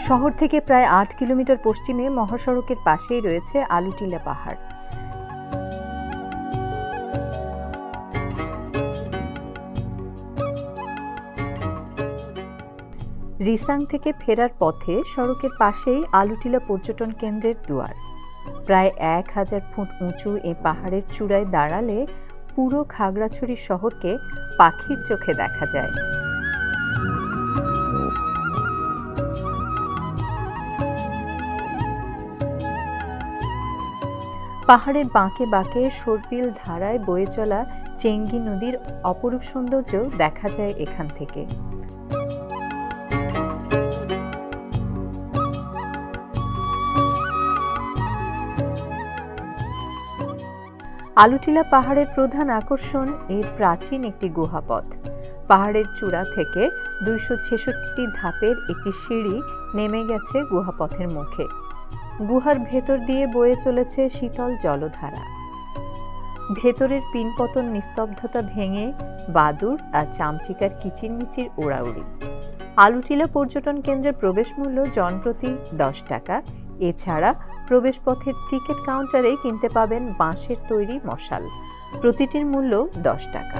শহর থেকে প্রায় ৮ কিলোমিটার পশ্চিমে মহাসড়কের পাশেই রয়েছে আলুটিলা পাহাড়। রিসাং থেকে ফেরার পথে সড়কের পাশেই আলুটিলা পর্যটন কেন্দ্রের দুয়ার। প্রায় ১,০০০ ফুট উঁচু এই পাহাড়ের চূড়ায় দাঁড়ালে পুরো খাগড়াছড়ি শহরকে পাখির চোখে দেখা যায়। পাহাড়ের বাঁকে বাঁকে সর্পিল ধারায় বয়ে চলা চেঙ্গি নদীর অপরূপ সৌন্দর্য দেখা যায় এখান থেকে। আলুটিলা পাহাড়ের প্রধান আকর্ষণ এর প্রাচীন একটি গুহাপথ। পাহাড়ের চূড়া থেকে ২৬৬টি ধাপের একটি সিঁড়ি নেমে গেছে গুহাপথের মুখে। গুহার ভেতর দিয়ে বয়ে চলেছে শীতল জলধারা। ভেতরের পিনপতন নিস্তব্ধতা ভেঙে বাদুড় আর চামচিকার কিচিরমিচির ওড়াউড়ি। আলুটিলা পর্যটন কেন্দ্রের প্রবেশ মূল্য জনপ্রতি ১০ টাকা। এছাড়া প্রবেশপথের টিকিট কাউন্টারে কিনতে পাবেন বাঁশের তৈরি মশাল। প্রতিটির মূল্য ১০ টাকা।